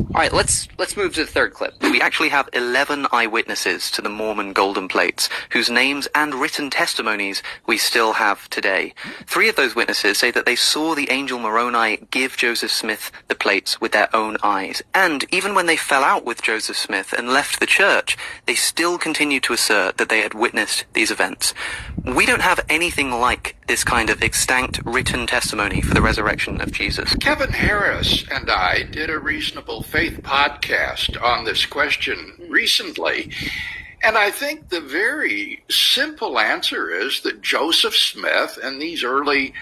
All right, let's move to the third clip. We actually have 11 eyewitnesses to the Mormon golden plates, whose names and written testimonies we still have today. 3 of those witnesses say that they saw the angel Moroni give Joseph Smith the plates with their own eyes. And even when they fell out with Joseph Smith and left the church, they still continued to assert that they had witnessed these events. We don't have anything like this kind of extant written testimony for the resurrection of Jesus. Kevin Harris and I did a Reasonable Faith podcast on this question recently, and I think the very simple answer is that Joseph Smith and these early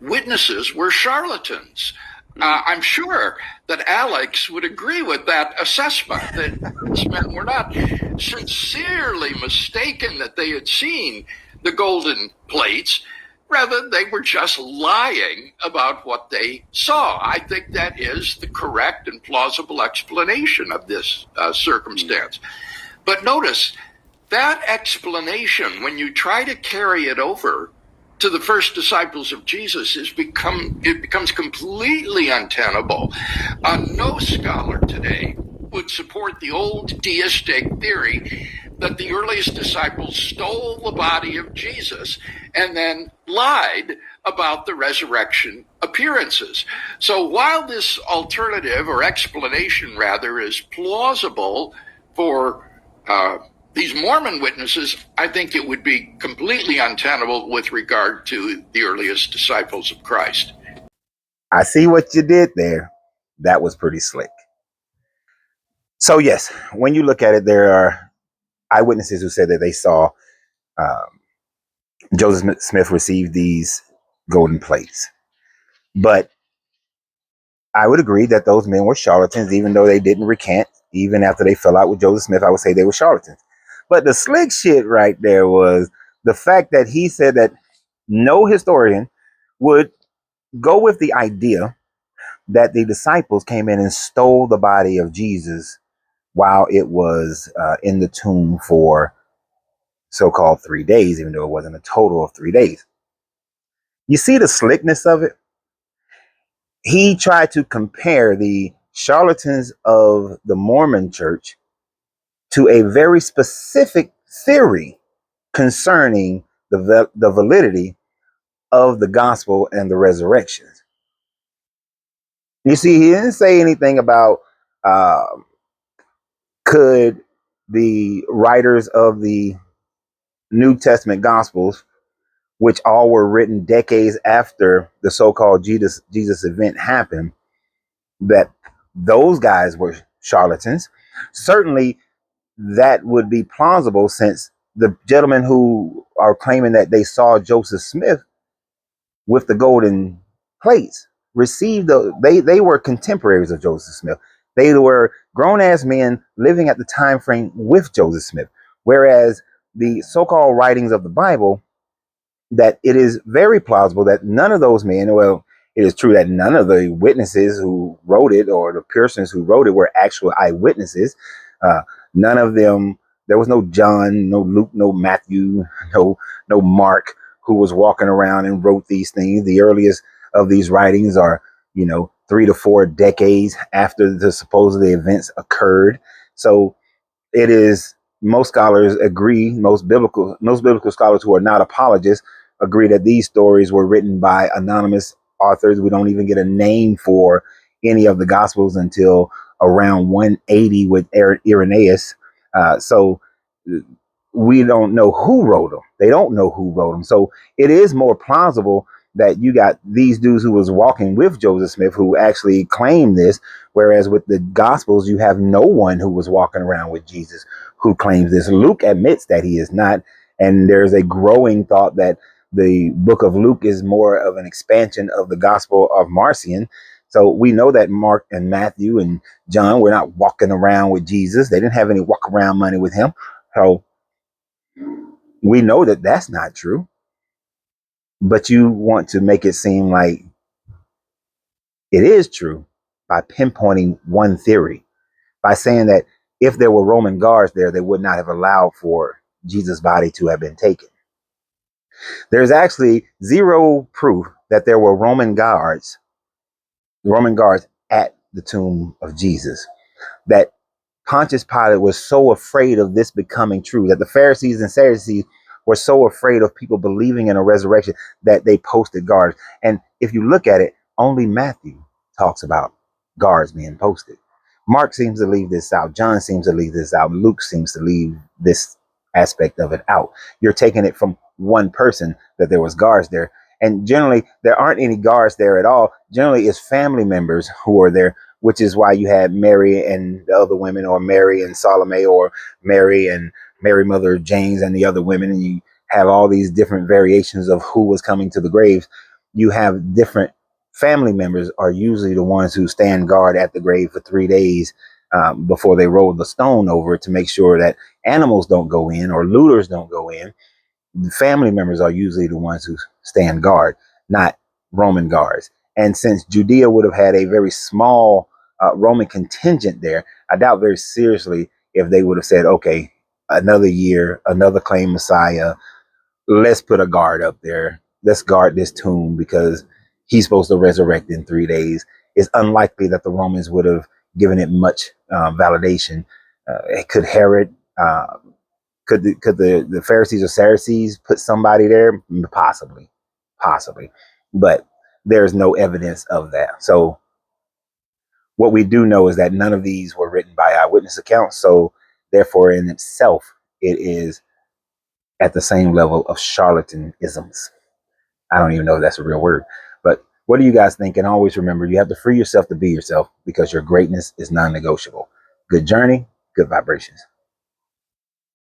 witnesses were charlatans. I'm sure that Alex would agree with that assessment, that these men were not sincerely mistaken that they had seen the golden plates. Rather, they were just lying about what they saw. I think that is the correct and plausible explanation of this circumstance. But notice, that explanation, when you try to carry it over to the first disciples of Jesus, it becomes completely untenable. No scholar today would support the old deistic theory that the earliest disciples stole the body of Jesus and then lied about the resurrection appearances. So while this alternative, or explanation rather, is plausible for these Mormon witnesses, I think it would be completely untenable with regard to the earliest disciples of Christ. I see what you did there. That was pretty slick. So yes, when you look at it, there are eyewitnesses who said that they saw Joseph Smith receive these golden plates. But I would agree that those men were charlatans, even though they didn't recant. Even after they fell out with Joseph Smith, I would say they were charlatans. But the slick shit right there was the fact that he said that no historian would go with the idea that the disciples came in and stole the body of Jesus while it was in the tomb for so-called 3 days, even though it wasn't a total of 3 days. You see the slickness of it? He tried to compare the charlatans of the Mormon church to a very specific theory concerning the validity of the gospel and the resurrections. You see, he didn't say anything about could the writers of the New Testament Gospels, which all were written decades after the so-called Jesus event happened, that those guys were charlatans. Certainly, that would be plausible, since the gentlemen who are claiming that they saw Joseph Smith with the golden plates received they were contemporaries of Joseph Smith. They were grown-ass men living at the time frame with Joseph Smith, whereas the so-called writings of the Bible, that it is very plausible that none of those men, well, it is true that none of the witnesses who wrote it, or the persons who wrote it, were actual eyewitnesses. None of them, there was no John, no Luke, no Matthew, no Mark, who was walking around and wrote these things. The earliest of these writings are, 3 to 4 decades after the supposed events occurred. So it is, most scholars agree, most biblical scholars who are not apologists agree that these stories were written by anonymous authors. We don't even get a name for any of the gospels until around 180 with Irenaeus. So we don't know who wrote them. They don't know who wrote them. So it is more plausible that you got these dudes who was walking with Joseph Smith who actually claimed this, whereas with the Gospels, you have no one who was walking around with Jesus who claims this. Luke admits that he is not, and there's a growing thought that the book of Luke is more of an expansion of the Gospel of Marcion. So we know that Mark and Matthew and John were not walking around with Jesus. They didn't have any walk around money with him. So we know that that's not true. But you want to make it seem like it is true by pinpointing one theory, by saying that if there were Roman guards there, they would not have allowed for Jesus' body to have been taken. There's actually zero proof that there were Roman guards at the tomb of Jesus. that Pontius Pilate was so afraid of this becoming true, that the Pharisees and Sadducees were so afraid of people believing in a resurrection that they posted guards. And if you look at it, only Matthew talks about guards being posted. Mark seems to leave this out. John seems to leave this out. Luke seems to leave this aspect of it out. You're taking it from one person that there was guards there. And generally, there aren't any guards there at all. Generally, it's family members who are there, which is why you had Mary and the other women, or Mary and Salome, or Mary and Mary, mother of James, and the other women. And you have all these different variations of who was coming to the graves. You have different family members are usually the ones who stand guard at the grave for 3 days before they roll the stone over to make sure that animals don't go in or looters don't go in. The family members are usually the ones who stand guard, not Roman guards. And since Judea would have had a very small Roman contingent there, I doubt very seriously if they would have said, okay, another year, another claimed Messiah, let's put a guard up there. Let's guard this tomb because he's supposed to resurrect in 3 days. It's unlikely that the Romans would have given it much validation. Could Herod, could the Pharisees or Sadducees put somebody there? Possibly. But there's no evidence of that. So what we do know is that none of these were written by eyewitness accounts. So therefore, in itself, it is at the same level of charlatanisms. I don't even know if that's a real word. But what do you guys think? And always remember, you have to free yourself to be yourself because your greatness is non-negotiable. Good journey, good vibrations.